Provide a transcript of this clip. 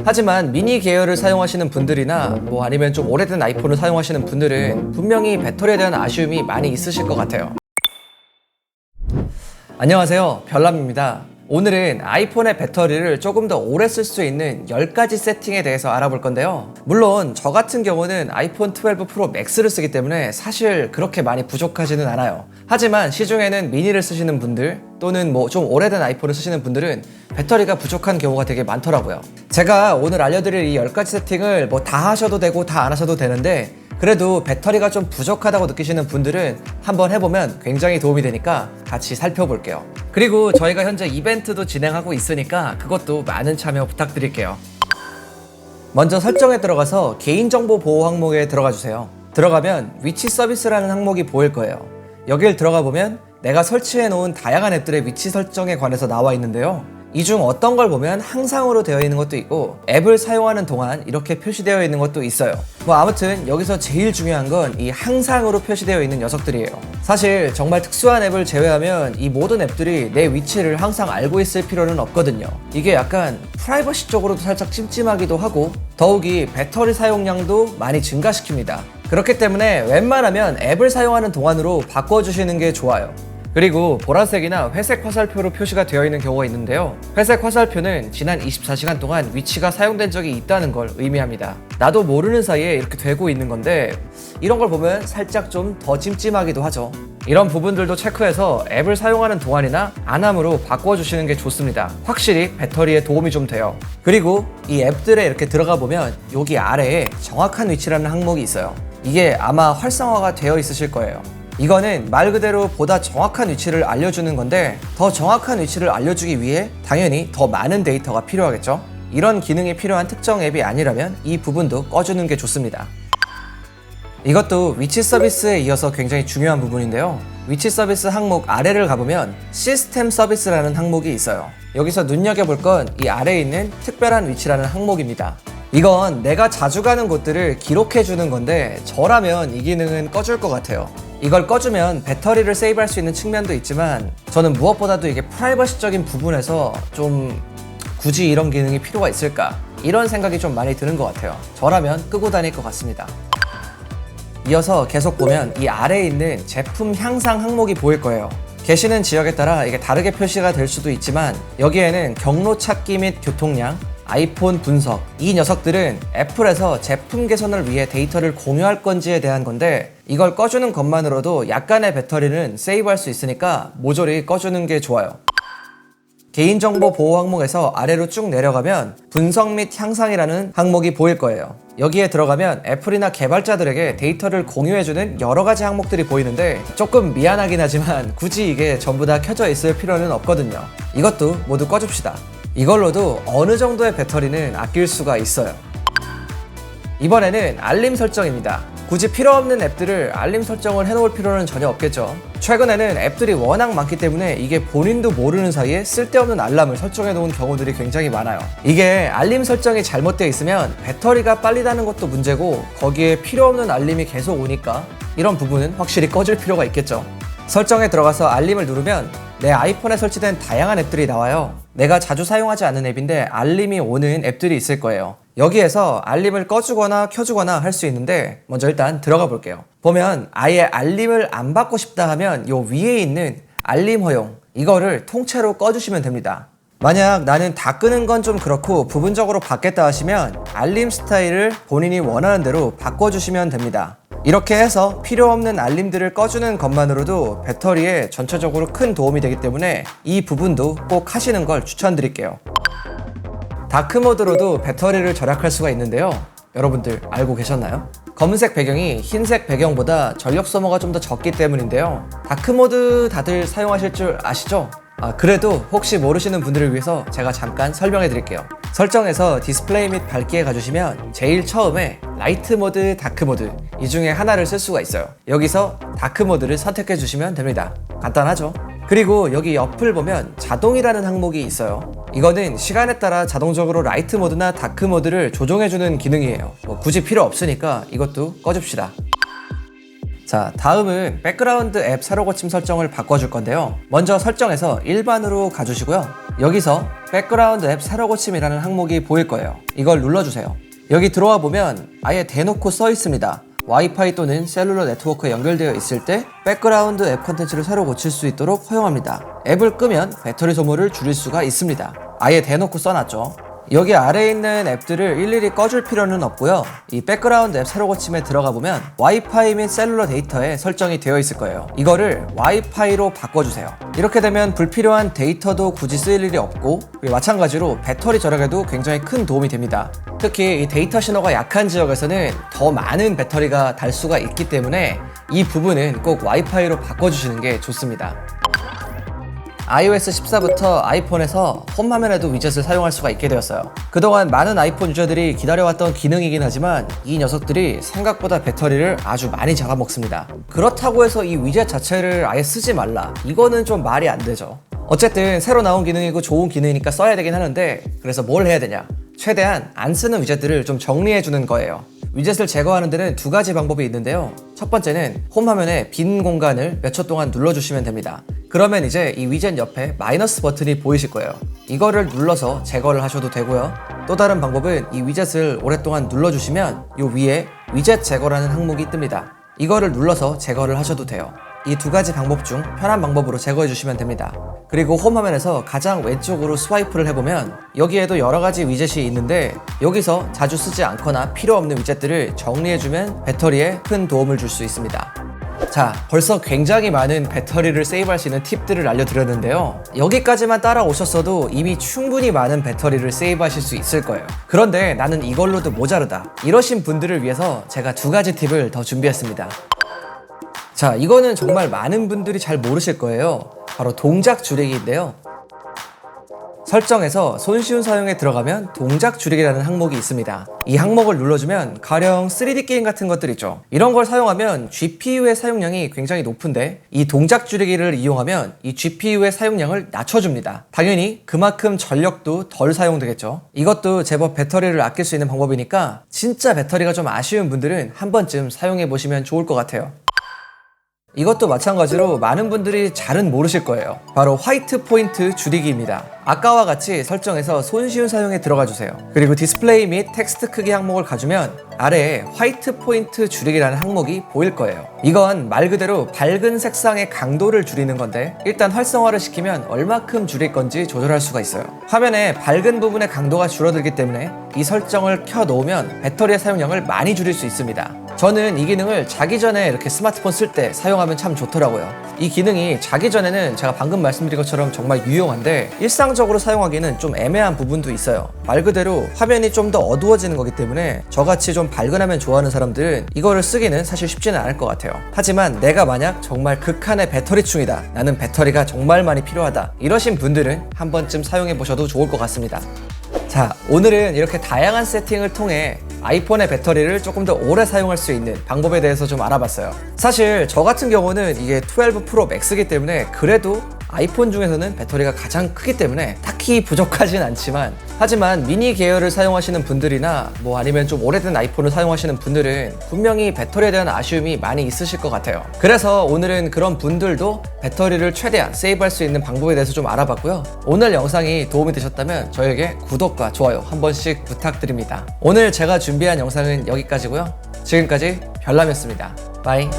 하지만 미니 계열을 사용하시는 분들이나 아니면 좀 오래된 아이폰을 사용하시는 분들은 분명히 배터리에 대한 아쉬움이 많이 있으실 것 같아요. 안녕하세요, 별남입니다. 오늘은 아이폰의 배터리를 조금 더 오래 쓸 수 있는 10가지 세팅에 대해서 알아볼 건데요. 물론 저 같은 경우는 아이폰 12 프로 맥스를 쓰기 때문에 사실 그렇게 많이 부족하지는 않아요. 하지만 시중에는 미니를 쓰시는 분들 또는 좀 오래된 아이폰을 쓰시는 분들은 배터리가 부족한 경우가 되게 많더라고요. 제가 오늘 알려드릴 이 10가지 세팅을 다 하셔도 되고 다 안 하셔도 되는데, 그래도 배터리가 좀 부족하다고 느끼시는 분들은 한번 해보면 굉장히 도움이 되니까 같이 살펴볼게요. 그리고 저희가 현재 이벤트도 진행하고 있으니까 그것도 많은 참여 부탁드릴게요. 먼저 설정에 들어가서 개인정보 보호 항목에 들어가 주세요. 들어가면 위치 서비스라는 항목이 보일 거예요. 여길 들어가 보면 내가 설치해 놓은 다양한 앱들의 위치 설정에 관해서 나와 있는데요. 이 중 어떤 걸 보면 항상으로 되어 있는 것도 있고 앱을 사용하는 동안 이렇게 표시되어 있는 것도 있어요. 아무튼 여기서 제일 중요한 건 이 항상으로 표시되어 있는 녀석들이에요. 사실 정말 특수한 앱을 제외하면 이 모든 앱들이 내 위치를 항상 알고 있을 필요는 없거든요. 이게 약간 프라이버시 쪽으로도 살짝 찜찜하기도 하고 더욱이 배터리 사용량도 많이 증가시킵니다. 그렇기 때문에 웬만하면 앱을 사용하는 동안으로 바꿔주시는 게 좋아요. 그리고 보라색이나 회색 화살표로 표시가 되어 있는 경우가 있는데요. 회색 화살표는 지난 24시간 동안 위치가 사용된 적이 있다는 걸 의미합니다. 나도 모르는 사이에 이렇게 되고 있는 건데 이런 걸 보면 살짝 좀 더 찜찜하기도 하죠. 이런 부분들도 체크해서 앱을 사용하는 동안이나 안함으로 바꿔주시는 게 좋습니다. 확실히 배터리에 도움이 좀 돼요. 그리고 이 앱들에 이렇게 들어가 보면 여기 아래에 정확한 위치라는 항목이 있어요. 이게 아마 활성화가 되어 있으실 거예요. 이거는 말 그대로 보다 정확한 위치를 알려주는 건데 더 정확한 위치를 알려주기 위해 당연히 더 많은 데이터가 필요하겠죠. 이런 기능이 필요한 특정 앱이 아니라면 이 부분도 꺼주는 게 좋습니다. 이것도 위치 서비스에 이어서 굉장히 중요한 부분인데요. 위치 서비스 항목 아래를 가보면 시스템 서비스라는 항목이 있어요. 여기서 눈여겨볼 건 이 아래에 있는 특별한 위치라는 항목입니다. 이건 내가 자주 가는 곳들을 기록해주는 건데 저라면 이 기능은 꺼줄 것 같아요. 이걸 꺼주면 배터리를 세이브할 수 있는 측면도 있지만 저는 무엇보다도 이게 프라이버시적인 부분에서 좀 굳이 이런 기능이 필요가 있을까? 이런 생각이 좀 많이 드는 것 같아요. 저라면 끄고 다닐 것 같습니다. 이어서 계속 보면 이 아래에 있는 제품 향상 항목이 보일 거예요. 계시는 지역에 따라 이게 다르게 표시가 될 수도 있지만 여기에는 경로 찾기 및 교통량, 아이폰 분석, 이 녀석들은 애플에서 제품 개선을 위해 데이터를 공유할 건지에 대한 건데 이걸 꺼주는 것만으로도 약간의 배터리는 세이브할 수 있으니까 모조리 꺼주는 게 좋아요. 개인정보 보호 항목에서 아래로 쭉 내려가면 분석 및 향상이라는 항목이 보일 거예요. 여기에 들어가면 애플이나 개발자들에게 데이터를 공유해주는 여러 가지 항목들이 보이는데 조금 미안하긴 하지만 굳이 이게 전부 다 켜져 있을 필요는 없거든요. 이것도 모두 꺼줍시다. 이걸로도 어느 정도의 배터리는 아낄 수가 있어요. 이번에는 알림 설정입니다. 굳이 필요 없는 앱들을 알림 설정을 해놓을 필요는 전혀 없겠죠. 최근에는 앱들이 워낙 많기 때문에 이게 본인도 모르는 사이에 쓸데없는 알람을 설정해 놓은 경우들이 굉장히 많아요. 이게 알림 설정이 잘못되어 있으면 배터리가 빨리 닿는 것도 문제고 거기에 필요 없는 알림이 계속 오니까 이런 부분은 확실히 꺼줄 필요가 있겠죠. 설정에 들어가서 알림을 누르면 내 아이폰에 설치된 다양한 앱들이 나와요. 내가 자주 사용하지 않는 앱인데 알림이 오는 앱들이 있을 거예요. 여기에서 알림을 꺼주거나 켜주거나 할 수 있는데 먼저 일단 들어가 볼게요. 보면 아예 알림을 안 받고 싶다 하면 요 위에 있는 알림 허용, 이거를 통째로 꺼주시면 됩니다. 만약 나는 다 끄는 건 좀 그렇고 부분적으로 받겠다 하시면 알림 스타일을 본인이 원하는 대로 바꿔주시면 됩니다. 이렇게 해서 필요 없는 알림들을 꺼주는 것만으로도 배터리에 전체적으로 큰 도움이 되기 때문에 이 부분도 꼭 하시는 걸 추천드릴게요. 다크모드로도 배터리를 절약할 수가 있는데요. 여러분들 알고 계셨나요? 검은색 배경이 흰색 배경보다 전력 소모가 좀 더 적기 때문인데요. 다크모드 다들 사용하실 줄 아시죠? 그래도 혹시 모르시는 분들을 위해서 제가 잠깐 설명해 드릴게요. 설정에서 디스플레이 및 밝기에 가주시면 제일 처음에 라이트 모드, 다크 모드 이 중에 하나를 쓸 수가 있어요. 여기서 다크 모드를 선택해 주시면 됩니다. 간단하죠? 그리고 여기 옆을 보면 자동이라는 항목이 있어요. 이거는 시간에 따라 자동적으로 라이트 모드나 다크 모드를 조정해주는 기능이에요. 굳이 필요 없으니까 이것도 꺼줍시다. 자, 다음은 백그라운드 앱 새로 고침 설정을 바꿔줄 건데요. 먼저 설정에서 일반으로 가주시고요. 여기서 백그라운드 앱 새로 고침이라는 항목이 보일 거예요. 이걸 눌러주세요. 여기 들어와 보면 아예 대놓고 써 있습니다. 와이파이 또는 셀룰러 네트워크에 연결되어 있을 때 백그라운드 앱 컨텐츠를 새로 고칠 수 있도록 허용합니다. 앱을 끄면 배터리 소모를 줄일 수가 있습니다. 아예 대놓고 써놨죠. 여기 아래에 있는 앱들을 일일이 꺼줄 필요는 없고요. 이 백그라운드 앱 새로 고침에 들어가 보면 와이파이 및 셀룰러 데이터에 설정이 되어 있을 거예요. 이거를 와이파이로 바꿔주세요. 이렇게 되면 불필요한 데이터도 굳이 쓸 일이 없고, 그리고 마찬가지로 배터리 절약에도 굉장히 큰 도움이 됩니다. 특히 이 데이터 신호가 약한 지역에서는 더 많은 배터리가 달 수가 있기 때문에 이 부분은 꼭 와이파이로 바꿔주시는 게 좋습니다. iOS 14부터 아이폰에서 홈 화면에도 위젯을 사용할 수가 있게 되었어요. 그동안 많은 아이폰 유저들이 기다려왔던 기능이긴 하지만 이 녀석들이 생각보다 배터리를 아주 많이 잡아먹습니다. 그렇다고 해서 이 위젯 자체를 아예 쓰지 말라, 이거는 좀 말이 안 되죠. 어쨌든 새로 나온 기능이고 좋은 기능이니까 써야 되긴 하는데, 그래서 뭘 해야 되냐, 최대한 안 쓰는 위젯들을 좀 정리해 주는 거예요. 위젯을 제거하는 데는 두 가지 방법이 있는데요. 첫 번째는 홈 화면에 빈 공간을 몇 초 동안 눌러주시면 됩니다. 그러면 이제 이 위젯 옆에 마이너스 버튼이 보이실 거예요. 이거를 눌러서 제거를 하셔도 되고요. 또 다른 방법은 이 위젯을 오랫동안 눌러주시면 이 위에 위젯 제거라는 항목이 뜹니다. 이거를 눌러서 제거를 하셔도 돼요. 이 두 가지 방법 중 편한 방법으로 제거해 주시면 됩니다. 그리고 홈 화면에서 가장 왼쪽으로 스와이프를 해보면 여기에도 여러 가지 위젯이 있는데, 여기서 자주 쓰지 않거나 필요 없는 위젯들을 정리해주면 배터리에 큰 도움을 줄 수 있습니다. 자, 벌써 굉장히 많은 배터리를 세이브할 수 있는 팁들을 알려드렸는데요. 여기까지만 따라오셨어도 이미 충분히 많은 배터리를 세이브하실 수 있을 거예요. 그런데 나는 이걸로도 모자르다, 이러신 분들을 위해서 제가 두 가지 팁을 더 준비했습니다. 자, 이거는 정말 많은 분들이 잘 모르실 거예요. 바로 동작 줄이기인데요. 설정에서 손쉬운 사용에 들어가면 동작 줄이기라는 항목이 있습니다. 이 항목을 눌러주면 가령 3D 게임 같은 것들 있죠. 이런 걸 사용하면 GPU의 사용량이 굉장히 높은데, 이 동작 줄이기를 이용하면 이 GPU의 사용량을 낮춰줍니다. 당연히 그만큼 전력도 덜 사용되겠죠. 이것도 제법 배터리를 아낄 수 있는 방법이니까 진짜 배터리가 좀 아쉬운 분들은 한 번쯤 사용해 보시면 좋을 것 같아요. 이것도 마찬가지로 많은 분들이 잘은 모르실 거예요. 바로 화이트 포인트 줄이기입니다. 아까와 같이 설정에서 손쉬운 사용에 들어가 주세요. 그리고 디스플레이 및 텍스트 크기 항목을 가주면 아래에 화이트 포인트 줄이기라는 항목이 보일 거예요. 이건 말 그대로 밝은 색상의 강도를 줄이는 건데, 일단 활성화를 시키면 얼마큼 줄일 건지 조절할 수가 있어요. 화면에 밝은 부분의 강도가 줄어들기 때문에 이 설정을 켜 놓으면 배터리의 사용량을 많이 줄일 수 있습니다. 저는 이 기능을 자기 전에 이렇게 스마트폰 쓸 때 사용하면 참 좋더라고요. 이 기능이 자기 전에는 제가 방금 말씀드린 것처럼 정말 유용한데, 일상적으로 사용하기는 좀 애매한 부분도 있어요. 말 그대로 화면이 좀 더 어두워지는 거기 때문에 저같이 좀 밝은 화면 좋아하는 사람들은 이거를 쓰기는 사실 쉽지는 않을 것 같아요. 하지만 내가 만약 정말 극한의 배터리충이다, 나는 배터리가 정말 많이 필요하다, 이러신 분들은 한 번쯤 사용해 보셔도 좋을 것 같습니다. 자, 오늘은 이렇게 다양한 세팅을 통해 아이폰의 배터리를 조금 더 오래 사용할 수 있는 방법에 대해서 좀 알아봤어요. 사실 저 같은 경우는 이게 12 프로 맥스이기 때문에 그래도 아이폰 중에서는 배터리가 가장 크기 때문에 딱히 부족하진 않지만, 하지만 미니 계열을 사용하시는 분들이나 뭐 아니면 좀 오래된 아이폰을 사용하시는 분들은 분명히 배터리에 대한 아쉬움이 많이 있으실 것 같아요. 그래서 오늘은 그런 분들도 배터리를 최대한 세이브할 수 있는 방법에 대해서 좀 알아봤고요. 오늘 영상이 도움이 되셨다면 저에게 구독과 좋아요 한 번씩 부탁드립니다. 오늘 제가 준비한 영상은 여기까지고요. 지금까지 별남이었습니다. 바이.